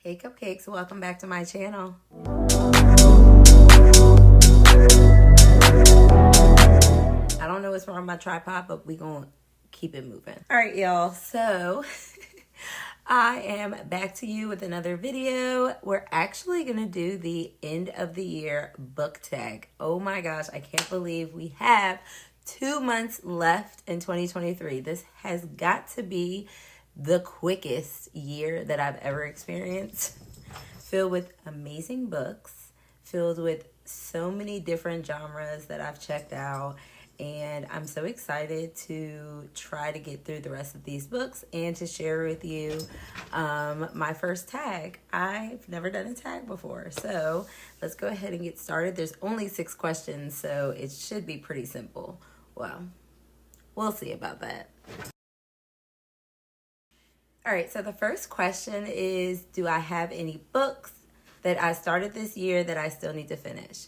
Hey cupcakes, welcome back to my channel. I don't know what's wrong with my tripod, but we gonna keep it moving. All right, y'all, so I am back to you with another video. We're actually gonna do the end of the year book tag. Oh my gosh, I can't believe we have 2 months left in 2023. This has got to be the quickest year that I've ever experienced. Filled with amazing books, filled with so many different genres that I've checked out. And I'm so excited to try to get through the rest of these books and to share with you my first tag. I've never done a tag before, so let's go ahead and get started. There's only 6 questions, so it should be pretty simple. Well, we'll see about that. All right, so the first question is, do I have any books that I started this year that I still need to finish?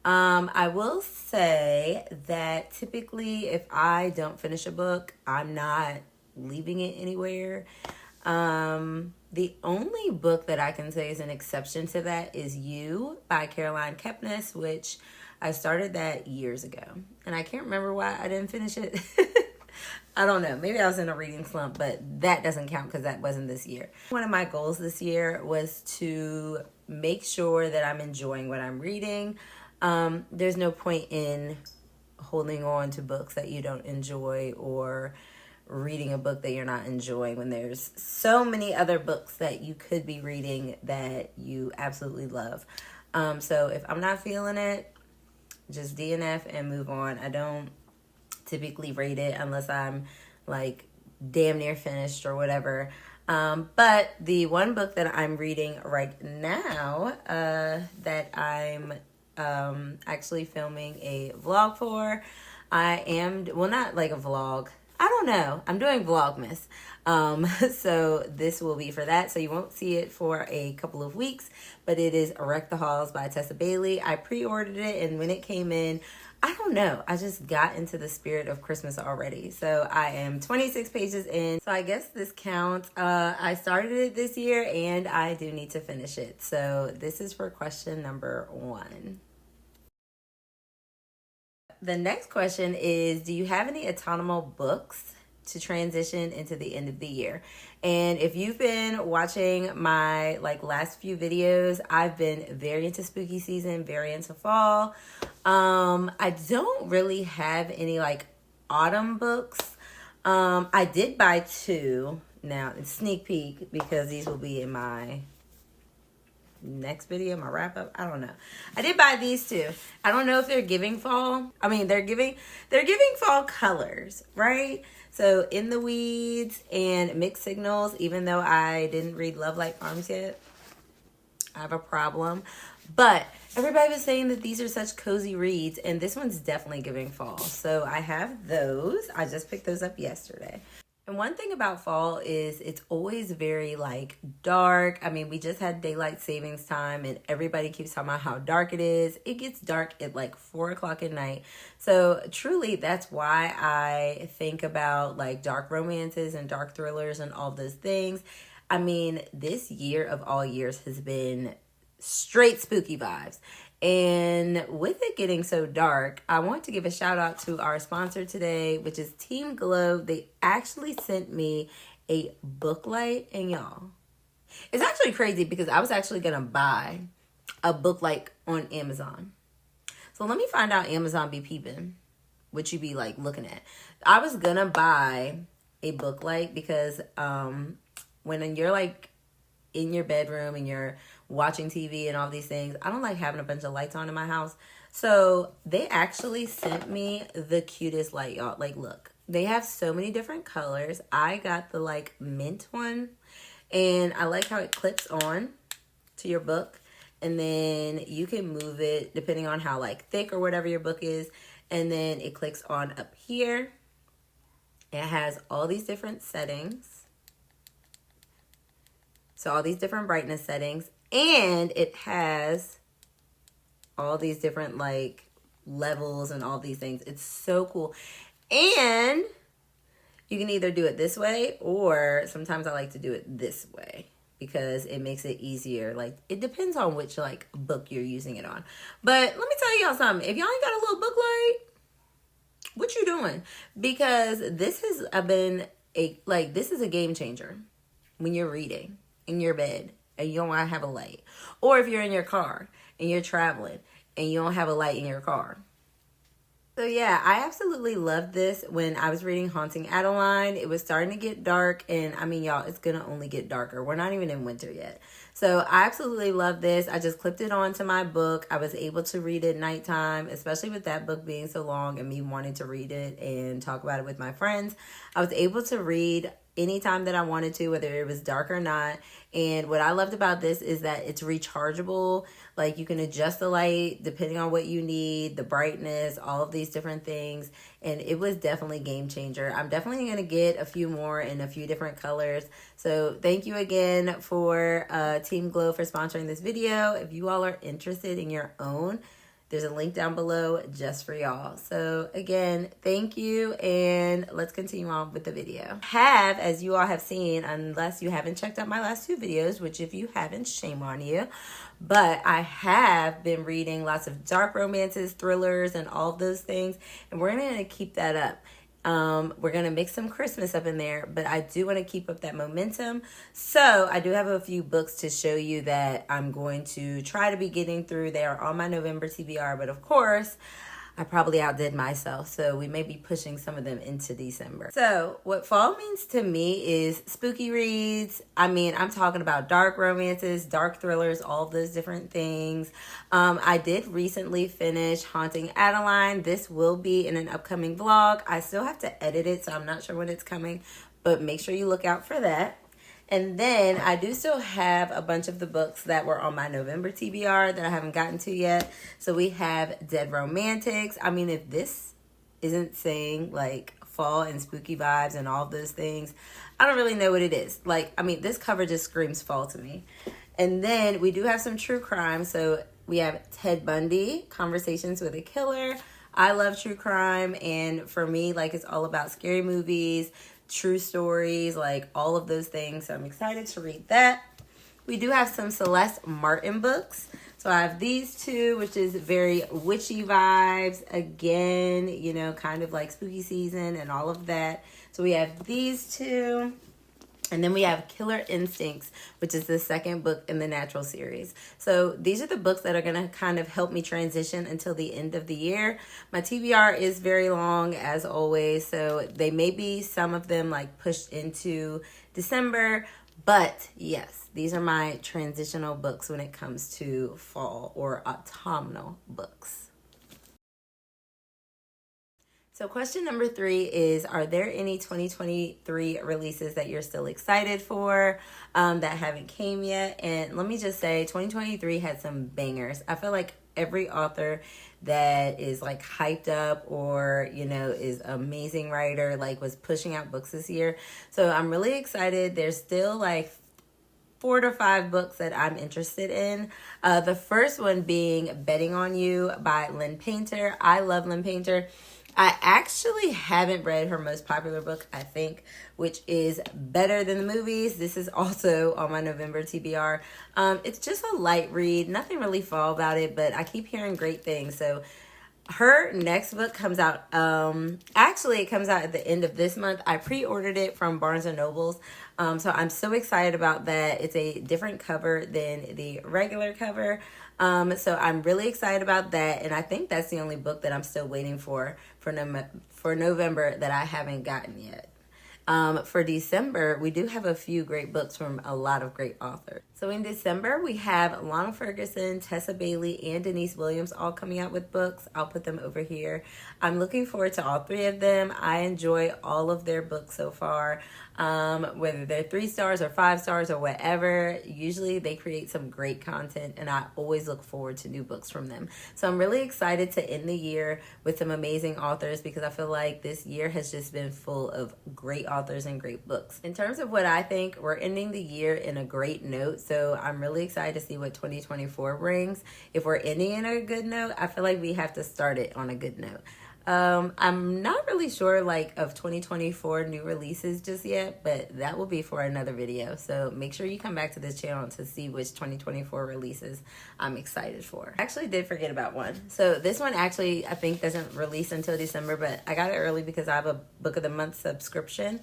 I will say that typically if I don't finish a book, I'm not leaving it anywhere. The only book that I can say is an exception to that is You by Caroline Kepnes, which I started that years ago. And I can't remember why I didn't finish it. I don't know. Maybe I was in a reading slump, but that doesn't count because that wasn't this year. One of my goals this year was to make sure that I'm enjoying what I'm reading. There's no point in holding on to books that you don't enjoy or reading a book that you're not enjoying when there's so many other books that you could be reading that you absolutely love. So if I'm not feeling it, just DNF and move on. I don't typically rate it unless I'm like damn near finished or whatever. But the one book that I'm reading right now that I'm actually filming a vlog for, I am, well, not like a vlog, I don't know, I'm doing Vlogmas. So this will be for that, so you won't see it for a couple of weeks, but it is Wreck the Halls by Tessa Bailey. I pre-ordered it, and when it came in, I don't know, I just got into the spirit of Christmas already. So I am 26 pages in, so I guess this counts. I started it this year, and I do need to finish it. So this is for question number 1. The next question is, do you have any autumnal books to transition into the end of the year? And if you've been watching my last few videos, I've been very into spooky season, very into fall. I don't really have any autumn books. I did buy 2 now, sneak peek, because these will be in my next video, my wrap up. I don't know. I did buy these 2. I don't know if they're giving fall. I mean, they're giving fall colors, right? So In the Weeds and Mixed Signals, even though I didn't read Love Like Arms yet, I have a problem. But everybody was saying that these are such cozy reads, and this one's definitely giving fall. So I have those. I just picked those up yesterday. And one thing about fall is it's always very dark. I mean, we just had daylight savings time and everybody keeps talking about how dark it is. It gets dark at 4 o'clock at night. So truly, that's why I think about dark romances and dark thrillers and all those things. I mean, this year of all years has been straight spooky vibes. And with it getting so dark, I want to give a shout out to our sponsor today, which is Team Glow. They actually sent me a book light, and y'all, it's actually crazy because I was actually going to buy a book light on Amazon. So let me find out Amazon be peeping, what you be looking at. I was going to buy a book light because when you're in your bedroom and you're watching TV and all these things, I don't like having a bunch of lights on in my house. So they actually sent me the cutest light, y'all. Look, they have so many different colors. I got the mint one, and I like how it clips on to your book, and then you can move it depending on how thick or whatever your book is, and then it clicks on up here. It has all these different settings. So all these different brightness settings, and it has all these different levels and all these things. It's so cool. And you can either do it this way, or sometimes I like to do it this way. because it makes it easier. Like, it depends on which like book you're using it on. But let me tell y'all something. If y'all ain't got a little book light, what you doing? Because this has been this is a game changer when you're reading in your bed and you don't want to have a light, or if you're in your car and you're traveling and you don't have a light in your car. So yeah, I absolutely loved this when I was reading Haunting Adeline. It was starting to get dark, and I mean, y'all, it's gonna only get darker. We're not even in winter yet. So I absolutely love this. I just clipped it onto my book. I was able to read it nighttime, especially with that book being so long and me wanting to read it and talk about it with my friends. I was able to read anytime that I wanted to, whether it was dark or not. And what I loved about this is that it's rechargeable. Like, you can adjust the light depending on what you need, the brightness, all of these different things. And it was definitely a game changer. I'm definitely going to get a few more in a few different colors. So thank you again for Team Glow for sponsoring this video. If you all are interested in your own, there's a link down below just for y'all. So again, thank you, and let's continue on with the video. As you all have seen, unless you haven't checked out my last two videos, which if you haven't, shame on you, but I have been reading lots of dark romances, thrillers, and all of those things, and we're gonna keep that up. We're going to mix some Christmas up in there, but I do want to keep up that momentum. So I do have a few books to show you that I'm going to try to be getting through. They are on my November TBR, but of course, I probably outdid myself, so we may be pushing some of them into December. So what fall means to me is spooky reads. I mean, I'm talking about dark romances, dark thrillers, all of those different things. I did recently finish Haunting Adeline. This will be in an upcoming vlog. I still have to edit it, so I'm not sure when it's coming, but make sure you look out for that. And then I do still have a bunch of the books that were on my November TBR that I haven't gotten to yet. So we have Dead Romantics. I mean, if this isn't saying like fall and spooky vibes and all those things, I don't really know what it is. Like, I mean, this cover just screams fall to me. And then we do have some true crime. So we have Ted Bundy, Conversations with a Killer. I love true crime. And for me, like, it's all about scary movies, true stories, like all of those things. So I'm excited to read that. We do have some Celeste Martin books. So I have these two, which is very witchy vibes. Again, you know, kind of like spooky season and all of that. So we have these two. And then we have Killer Instincts, which is the second book in the Natural series. So these are the books that are going to kind of help me transition until the end of the year. My TBR is very long, as always, so they may be some of them like pushed into December. But yes, these are my transitional books when it comes to fall or autumnal books. So question number 3 is, are there any 2023 releases that you're still excited for that haven't came yet? And let me just say, 2023 had some bangers. I feel like every author that is like hyped up or, you know, is an amazing writer, like was pushing out books this year. So I'm really excited. There's still like 4 to 5 books that I'm interested in. The first one being Betting on You by Lynn Painter. I love Lynn Painter. I actually haven't read her most popular book, I think, which is Better Than the Movies. This is also on my November TBR. It's just a light read, nothing really fall about it, but I keep hearing great things. So her next book comes out, actually it comes out at the end of this month. I pre-ordered it from Barnes & Nobles, so I'm so excited about that. It's a different cover than the regular cover, so I'm really excited about that, and I think that's the only book that I'm still waiting for November that I haven't gotten yet. For December, we do have a few great books from a lot of great authors. So in December, we have Lana Ferguson, Tessa Bailey, and Denise Williams all coming out with books. I'll put them over here. I'm looking forward to all 3 of them. I enjoy all of their books so far. Whether they're 3 stars or 5 stars or whatever, usually they create some great content, and I always look forward to new books from them. So I'm really excited to end the year with some amazing authors, because I feel like this year has just been full of great authors and great books. In terms of what I think, we're ending the year in a great note, so I'm really excited to see what 2024 brings. If we're ending in a good note, I feel like we have to start it on a good note. I'm not really sure like of 2024 new releases just yet, but that will be for another video. So make sure you come back to this channel to see which 2024 releases I'm excited for. I actually did forget about one. So this one actually I think doesn't release until December, but I got it early because I have a Book of the Month subscription.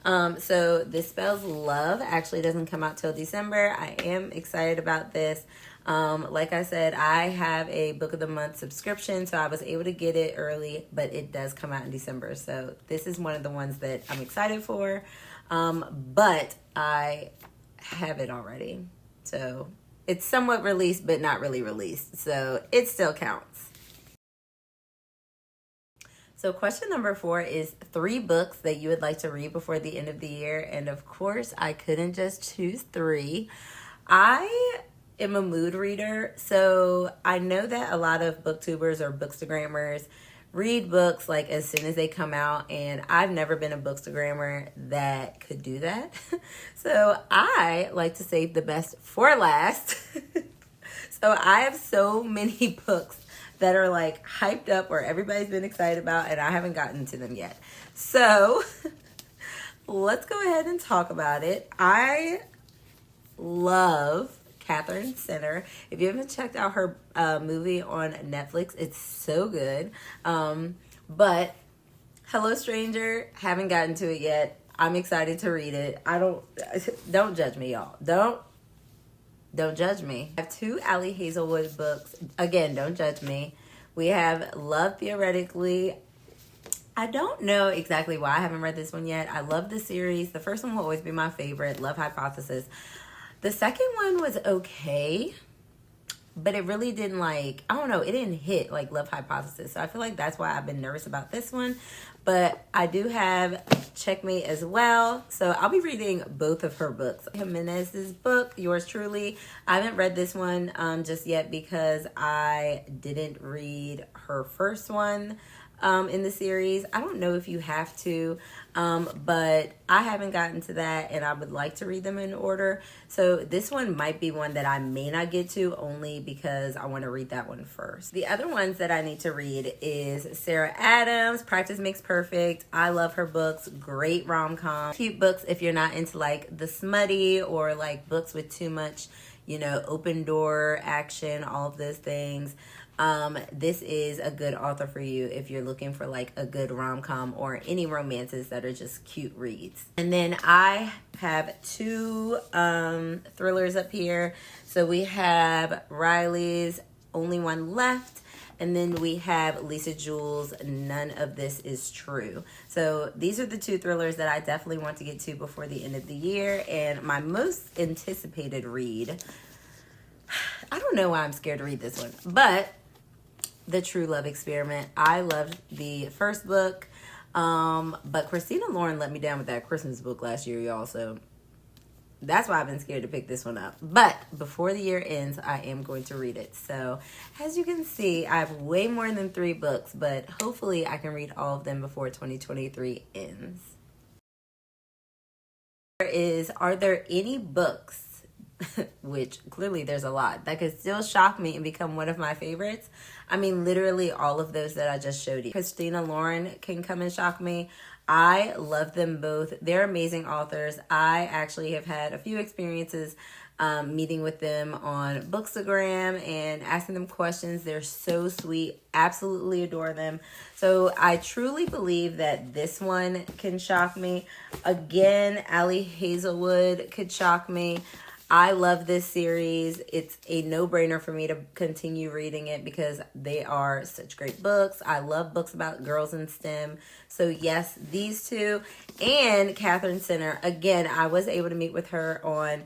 So This Spells Love actually doesn't come out till December. I am excited about this. Like I said, I have a Book of the Month subscription, so I was able to get it early, but it does come out in December. So this is one of the ones that I'm excited for, but I have it already. So it's somewhat released, but not really released. So it still counts. So question number 4 is 3 books that you would like to read before the end of the year. And of course, I couldn't just choose 3. I am a mood reader, so I know that a lot of booktubers or bookstagrammers read books like as soon as they come out, and I've never been a bookstagrammer that could do that. So I like to save the best for last. So I have so many books that are like hyped up or everybody's been excited about, and I haven't gotten to them yet. So let's go ahead and talk about it. I love Catherine Center. If you haven't checked out her movie on Netflix, it's so good. But Hello Stranger, haven't gotten to it yet. I'm excited to read it. Don't judge me, y'all. Don't judge me. I have 2 Ali Hazelwood books. Again, don't judge me. We have Love Theoretically. I don't know exactly why I haven't read this one yet. I love the series. The first one will always be my favorite, Love Hypothesis. The second one was okay, but it really didn't I don't know, it didn't hit like Love Hypothesis. So I feel like that's why I've been nervous about this one. But I do have Checkmate as well. So I'll be reading both of her books. Jimenez's book, Yours Truly. I haven't read this one just yet because I didn't read her first one in the series. I don't know if you have to, but I haven't gotten to that, and I would like to read them in order. So this one might be one that I may not get to, only because I want to read that one first. The other ones that I need to read is Sarah Adams, Practice Makes Perfect. I love her books. Great rom-com. Cute books if you're not into like the smutty or like books with too much, open door action, all of those things. This is a good author for you if you're looking for like a good rom-com or any romances that are just cute reads. And then I have 2 thrillers up here. So we have Riley's Only One Left, and then we have Lisa Jewell's None of This Is True. So these are the 2 thrillers that I definitely want to get to before the end of the year. And my most anticipated read, I don't know why I'm scared to read this one, but The True Love Experiment. I loved the first book, but Christina Lauren let me down with that Christmas book last year, y'all, so that's why I've been scared to pick this one up. But before the year ends, I am going to read it. So as you can see, I have way more than 3 books, but hopefully I can read all of them before 2023 ends. Are there any books, which clearly there's a lot, that could still shock me and become one of my favorites? I mean, literally all of those that I just showed you. Christina Lauren can come and shock me. I love them both. They're amazing authors. I actually have had a few experiences meeting with them on Bookstagram and asking them questions. They're so sweet. Absolutely adore them. So I truly believe that this one can shock me. Again, Ali Hazelwood could shock me. I love this series. It's a no-brainer for me to continue reading it because they are such great books. I love books about girls in STEM. So yes, these 2. And Catherine Center. Again, I was able to meet with her on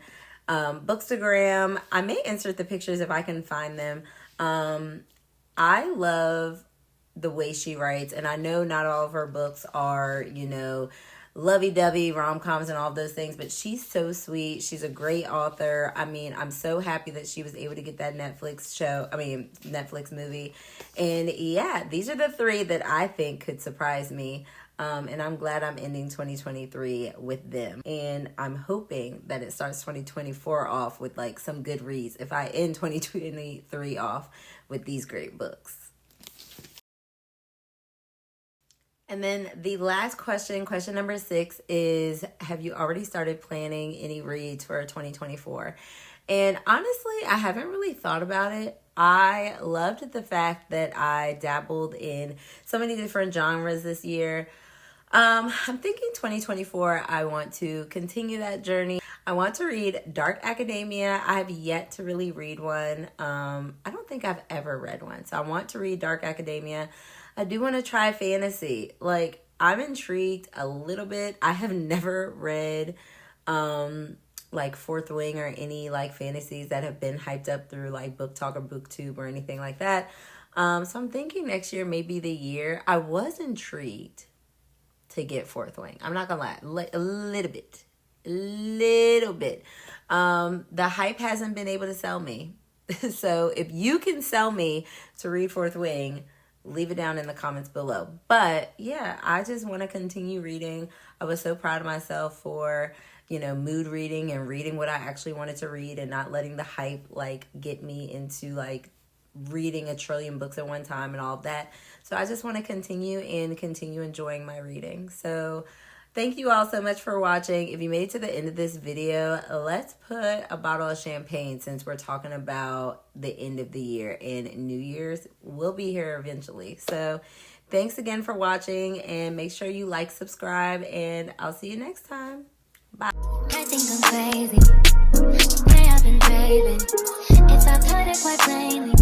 Bookstagram. I may insert the pictures if I can find them. I love the way she writes, and I know not all of her books are, lovey-dovey rom-coms and all of those things, but she's so sweet. She's a great author. I mean, I'm so happy that she was able to get that Netflix movie. And yeah, these are the 3 that I think could surprise me. And I'm glad I'm ending 2023 with them. And I'm hoping that it starts 2024 off with like some good reads if I end 2023 off with these great books. And then the last question, question number 6 is, have you already started planning any reads for 2024? And honestly, I haven't really thought about it. I loved the fact that I dabbled in so many different genres this year. I'm thinking 2024, I want to continue that journey. I want to read dark academia. I have yet to really read one. I don't think I've ever read one. So I want to read dark academia. I do want to try fantasy. Like, I'm intrigued a little bit. I have never read like Fourth Wing or any like fantasies that have been hyped up through like Book Talk or BookTube or anything like that. So I'm thinking next year may be the year. I was intrigued to get Fourth Wing. I'm not gonna lie, a little bit. The hype hasn't been able to sell me. So if you can sell me to read Fourth Wing, leave it down in the comments below. But yeah, I just want to continue reading. I was so proud of myself for, mood reading and reading what I actually wanted to read and not letting the hype like get me into like reading a trillion books at one time and all of that. So I just want to continue enjoying my reading. So thank you all so much for watching. If you made it to the end of this video, let's put a bottle of champagne since we're talking about the end of the year and New Year's will be here eventually. So thanks again for watching and make sure you like, subscribe, and I'll see you next time. Bye. I think I'm crazy. I've been craving. If I put it quite plainly.